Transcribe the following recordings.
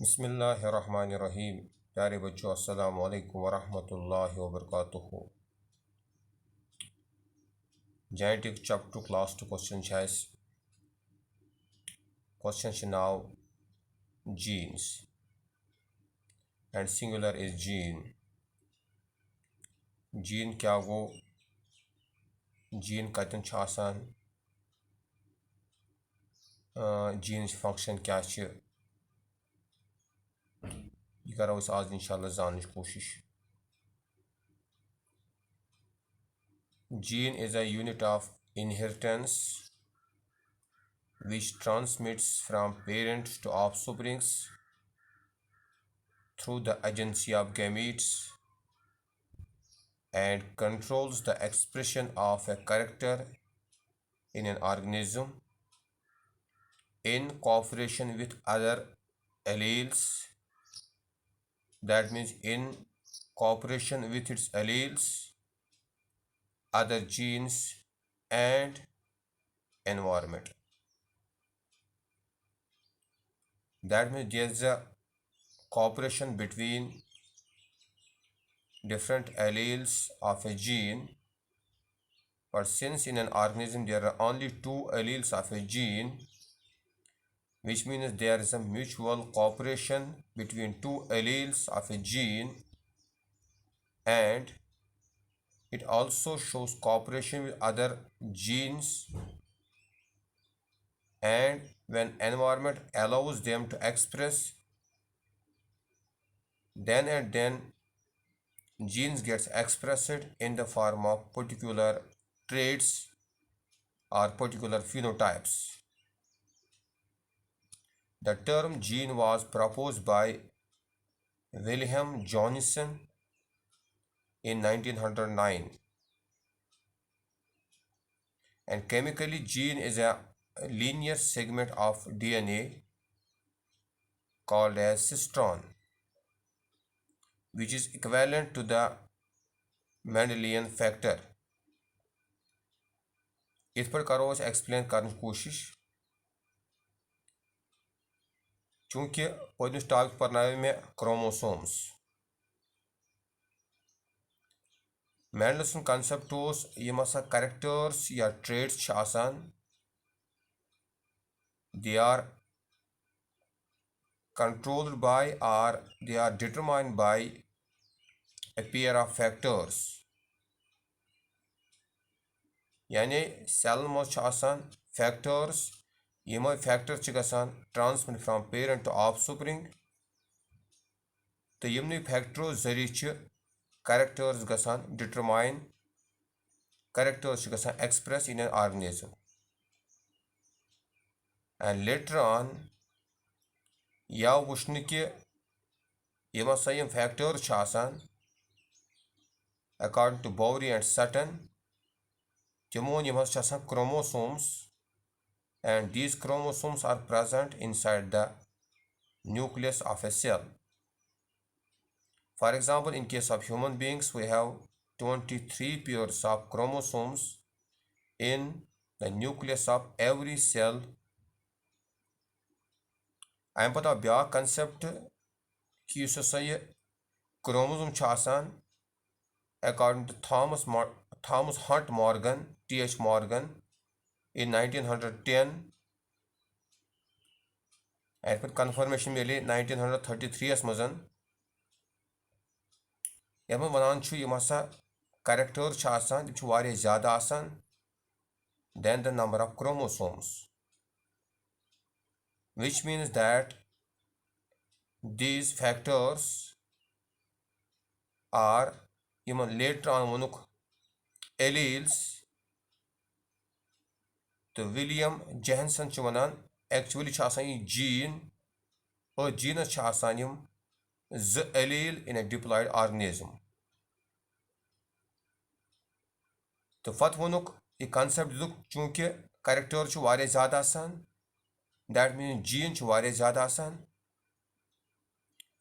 बिस्मिल्लाहिर्रहमानिर्रहीम। प्यारे बच्चों, अस्सलामु अलैकुम वरहमतुल्लाहि वबरकातुहू। Genetic chapter 2 class 2 question has question now genes and singular is gene. Gene क्या वो gene कतन छ आसान gene function क्या छ ये करो इस आज इंशाल्लाह जानने की कोशिश। Gene is a unit of inheritance which transmits from parents to offsprings through the agency of gametes and controls the expression of a character in an organism in cooperation with other alleles. That means in cooperation with its alleles, other genes and environment. That means there is a cooperation between different alleles of a gene, but since in an organism there are only two alleles of a gene, which means there is a mutual cooperation between two alleles of a gene, and it also shows cooperation with other genes, and when environment allows them to express, then and then genes gets expressed in the form of particular traits or particular phenotypes. The term gene was proposed by Wilhelm Johnson in 1909, and chemically gene is a linear segment of DNA called as cistron, which is equivalent to the Mendelian factor. इस पर करो explain करने की कोशिश। चूंकि पदमिस topic पर में chromosomes Mendel concept यम हसा करेक्टर्स या ट्रेड्स आसान, they are controlled by or they are determined by a pair of factors. यानी सेल मज फैक्टर्स यम फैक्टर गसान transmit from parent to offspring, तो यमन फैक्टरों जरिए करेक्टर्स गसान डिटरमाइन, करेक्टर्स गसान express in an organism, and later on या वुचन कि यम हसा यम factors according to Boveri and Sutton, तिमोन यम chromosomes, and these chromosomes are present inside the nucleus of a cell. For example, in case of human beings, we have 23 pairs of chromosomes in the nucleus of every cell. अम पता ब्या concept कि यह chromosome according to Thomas Hunt Morgan, T.H. Morgan in 1910, and फिर confirmation मिली 1933 मज यम वन यम हसा करेक्टर्स ज़्यादा than the number of chromosomes, which means that these factors are यमन later on वनुक alleles. तो विलियम जैनसन वनान एक्चुअली यह जीन और जीनस ज allele in a diploid organism. तो पत वनुक यह कंसेप्ट दुक चूंकि करेक्टर ज़्यादा दैट मीन जीन ज़्यादा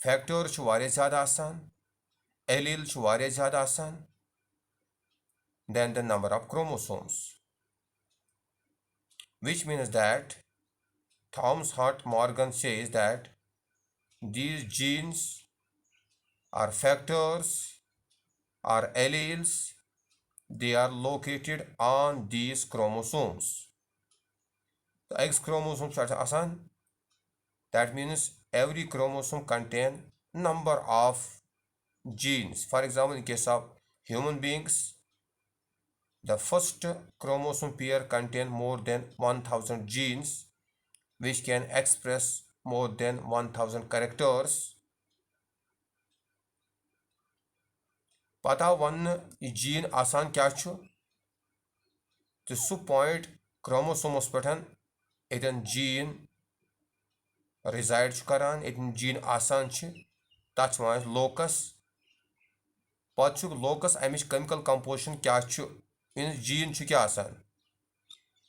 फैक्टर ज़्यादा एलील ज़्यादा than the number of chromosomes, which means that Thomas Hunt Morgan says that these genes are factors or alleles, they are located on these chromosomes. The X chromosome is asan. That means every chromosome contains number of genes. For example, in case of human beings, the first chromosome pair contains more than 1000 genes which can express more than 1000 characters. पता one gene आसान क्या तो सह point क्रोमोसोमस पे यन gene resided करान यन gene आसान तथ one locus पत् लोकस अमिच केमिकल कंपोजिशन क्या मीन जीन क्या आसान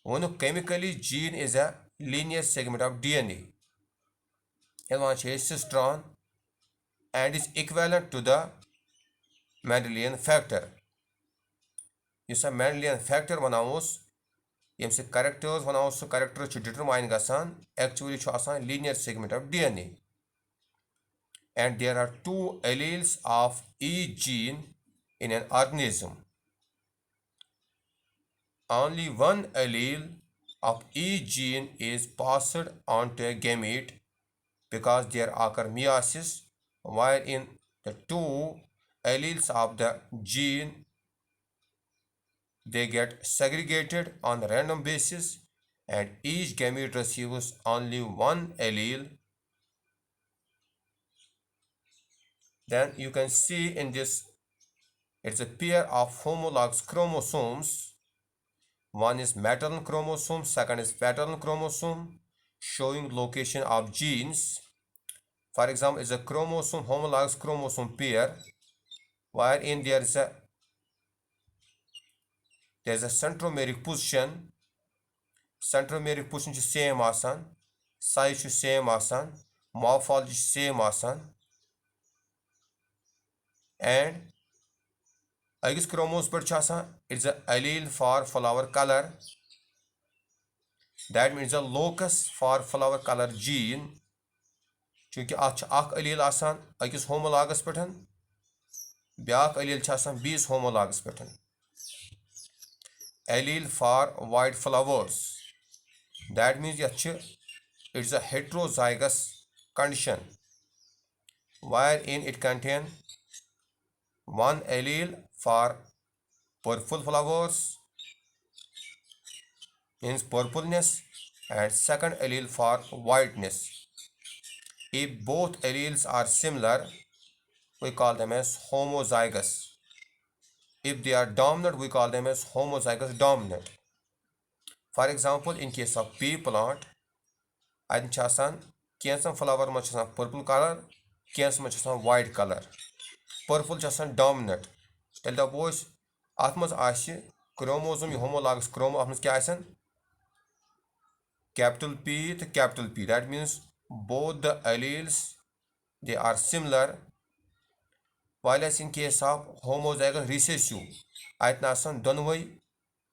वो chemically gene is a linear segment of DNA one cistron and is equivalent to the Mendelian factor. Yus Mendelian factor वनावोस यम से characters वनावोस सो character छु determine गसान actually छु आसान linear segment of DNA and there are two alleles of each gene in an organism. Only one allele of each gene is passed on to a gamete because there occur meiosis, wherein the two alleles of the gene they get segregated on a random basis and each gamete receives only one allele. Then you can see in this it's a pair of homologous chromosomes. One is maternal chromosome, second is paternal chromosome, showing location of genes. For example, it's a chromosome homologous chromosome pair wherein there is a centromeric position. Centromeric position is same आसान, size is same आसान, morphology is same आसान, and August chromosome पर आसान it's a allele for flower color. That means a locus for flower color gene. चूँकि अख allele आसान August homologous पे back allele आसान बीस homologous पे. Allele for white flowers. That means it's a heterozygous condition wherein it contains one allele for purple flowers means purpleness and second allele for whiteness. If both alleles are similar, we call them as homozygous. If they are dominant, we call them as homozygous dominant. For example, in case of pea plant, कैंसन flower में purple colour कैंस में white colour purple dominant तेल दपो अत मज chromosome homologous क्रोमो अत क्या कैपिटल P तो capital P. That means both the alleles they are similar. While as in case of homozygous recessive अत दोनों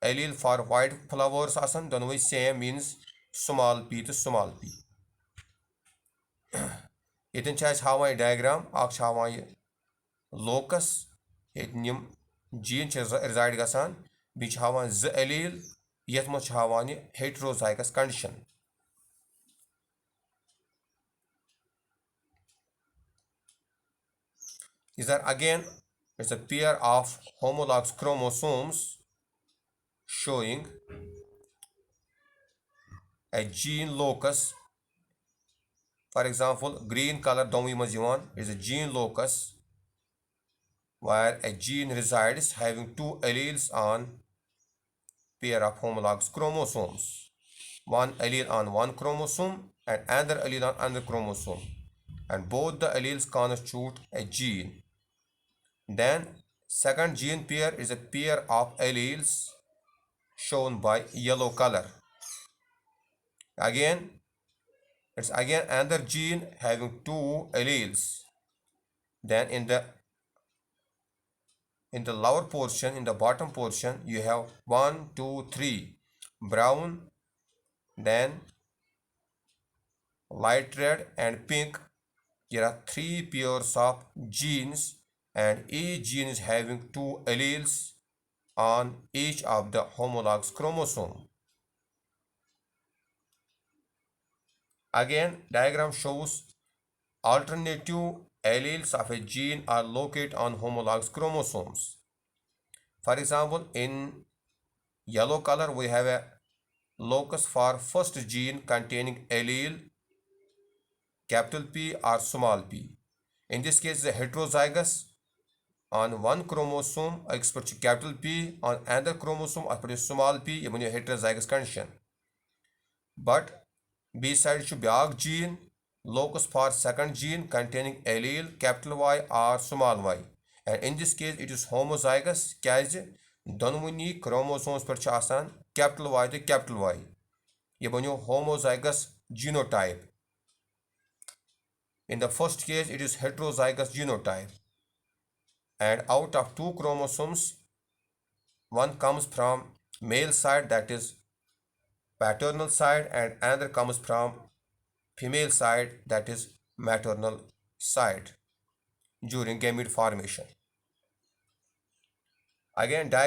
allele for white flowers दोनों same means small p to small p. यतन हावान diagram हावान locus यम gene reside गसान बी हावान ज allele यथ मज हावान heterozygous condition. These are again it's a pair of homologous chromosomes showing a gene locus. For example, green color domi majiwan is a gene locus where a gene resides having two alleles on pair of homologous chromosomes. One allele on one chromosome and another allele on another chromosome, and both the alleles constitute a gene. Then second gene pair is a pair of alleles shown by yellow color. Again, it's again another gene having two alleles. Then in the lower portion, in the bottom portion, you have 1, 2, 3 brown, then light red and pink, there are three pairs of genes and each gene is having two alleles on each of the homologous chromosome. Again, diagram shows alternative alleles of a gene are located on homologous chromosomes. For example, in yellow color we have a locus for first gene containing allele capital P or small p. In this case, the heterozygous on one chromosome express capital P, on another chromosome express small p, ये बनी heterozygous condition. But beside to big gene, locus for second gene containing allele capital Y or small y. And in this case, it is homozygous. क्या दोनों chromosomes पर आसान capital Y तो capital Y. ये बनियो homozygous genotype. In the first case, it is heterozygous genotype. And out of two chromosomes, one comes from male side, that is paternal side, and another comes from female side, that is maternal side during gamete formation. Again, this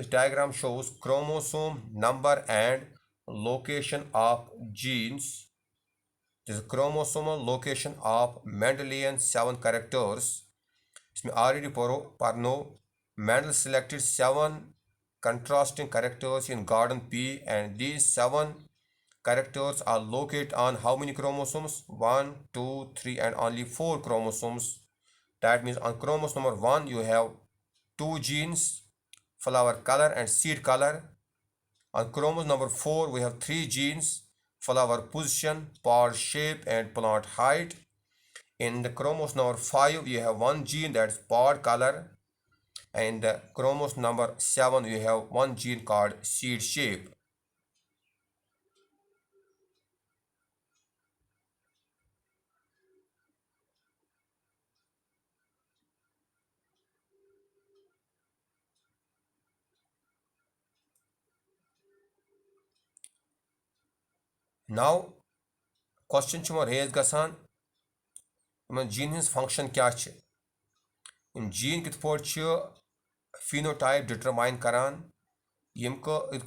diagram shows chromosome number and location of genes. This is chromosomal location of Mendelian 7 characters. इसमें already पढ़ो Mendel selected 7 contrasting characters in garden P, and these 7 characters are located on how many chromosomes? 1, 2, 3 and only 4 chromosomes. That means on chromosome number 1 you have 2 genes, flower color and seed color. On chromosome number 4 we have 3 genes, flower position, pod shape and plant height. In the chromosome number 5 you have 1 gene, that's pod color, and the chromosome number 7 you have 1 gene called seed shape. Now question raise गसान gene has function क्या gene कित phenotype determine करान यम कित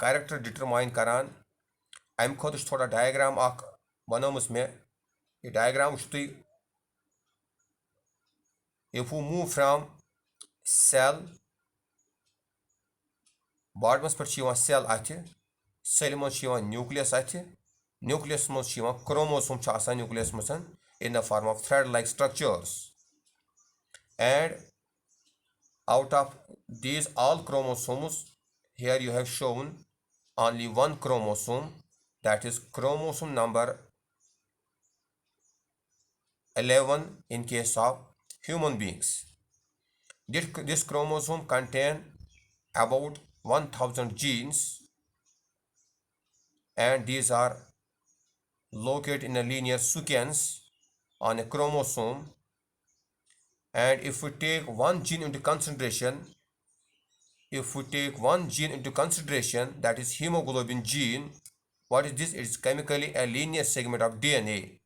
character determine करान अम खुद थोड़ा diagram बनोमुस मे ये डायग्राम तुम if you move from cell bottoms पे सेल अथ सेल मज न्यूक्लियस अथ न्यूक्लियस मज क्रोमोसोम न्यूक्लियस मज in the form of thread-like structures, and out of these all chromosomes, here you have shown only one chromosome, that is chromosome number 11 in case of human beings. This chromosome contains about 1000 genes, and these are located in a linear sequence on a chromosome. And if we take one gene into consideration, that is hemoglobin gene, what is this? It is chemically a linear segment of DNA,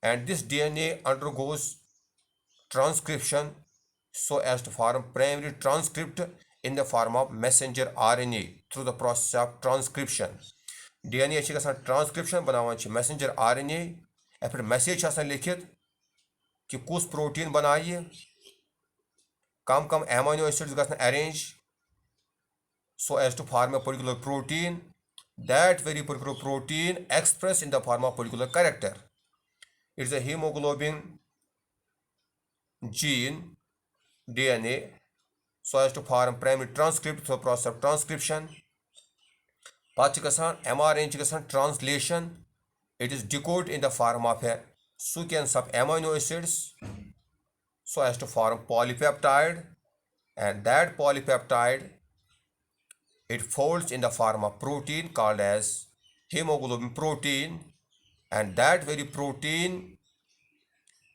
and this DNA undergoes transcription so as to form primary transcript in the form of messenger RNA through the process of transcription. DNA transcription बनावान messenger RNA, फिर message लिखित कि कुछ protein बनाइए, कम कम amino acids गन arrange so as to form a particular protein. That very particular protein expressed in the form of particular character. It is a hemoglobin gene DNA so as to form primary transcript through the process of transcription. mRNA translation. It is decoded in the form of a sequence of amino acids so as to form polypeptide, and that polypeptide it folds in the form of protein called as hemoglobin protein, and that very protein,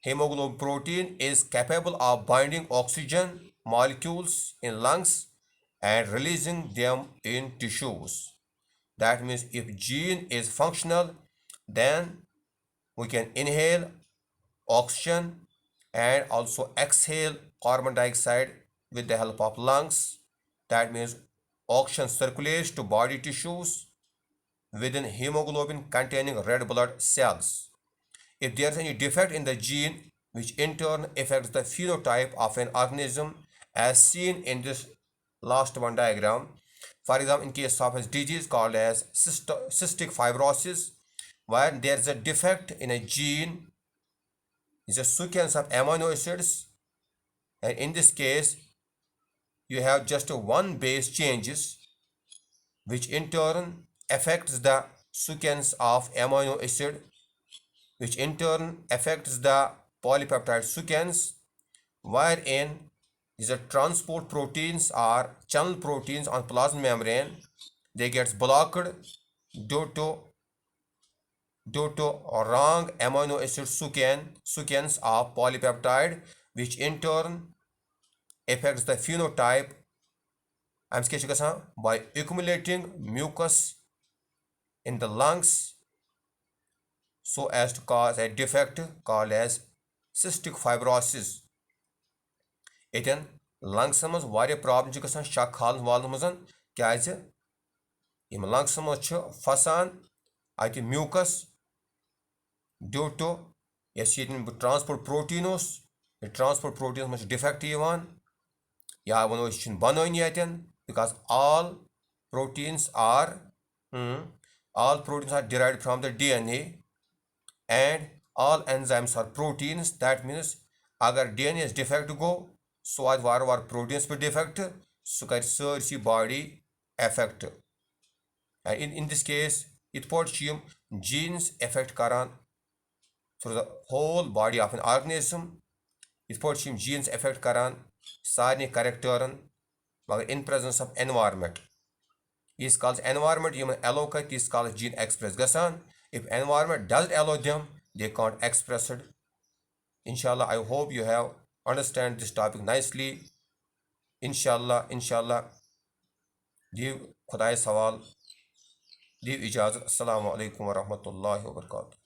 hemoglobin protein, is capable of binding oxygen molecules in lungs and releasing them in tissues. That means if gene is functional, then we can inhale oxygen and also exhale carbon dioxide with the help of lungs. That means oxygen circulates to body tissues within hemoglobin containing red blood cells. If there is any defect in the gene, which in turn affects the phenotype of an organism, as seen in this last one diagram. For example, in case of a disease called as cystic fibrosis, where there is a defect in a gene, it's a sequence of amino acids, and in this case, you have just one base changes, which in turn affects the sequence of amino acid, which in turn affects the polypeptide sequence, wherein these transport proteins or channel proteins on plasma membrane, they get blocked due to wrong amino acid sequence of polypeptide, which in turn affects the phenotype. By accumulating mucus in the lungs so as to cause a defect called as cystic fibrosis. Eten lungs mans Waria problem छ गसान शक हालन वालन मजन क्याज यम lungs मज छ फसान अति mucus due to yes N transport protein ओस transport protein मज defect यवान या वनो इन बनोन यतन because proteins are all proteins are derived from the DNA and all enzymes are proteins. That means अगर DNA is defect go so आज वार वार proteins पे defect सो कर सारी body affect, and in this case it pot genes affect karan through the whole body of an organism. It pot genes affect karan सारे characteran मगर in presence of environment is called environment human allow कर is called gene express gasan. If environment doesn't allow them, they can't express it. Inshallah, I hope you have understand this topic nicely. Inshallah दिव खुदाए सवाल दिव इजाज़त। अस्सलामु अलैकुम व रहमतुल्लाहि व बरकातुहू।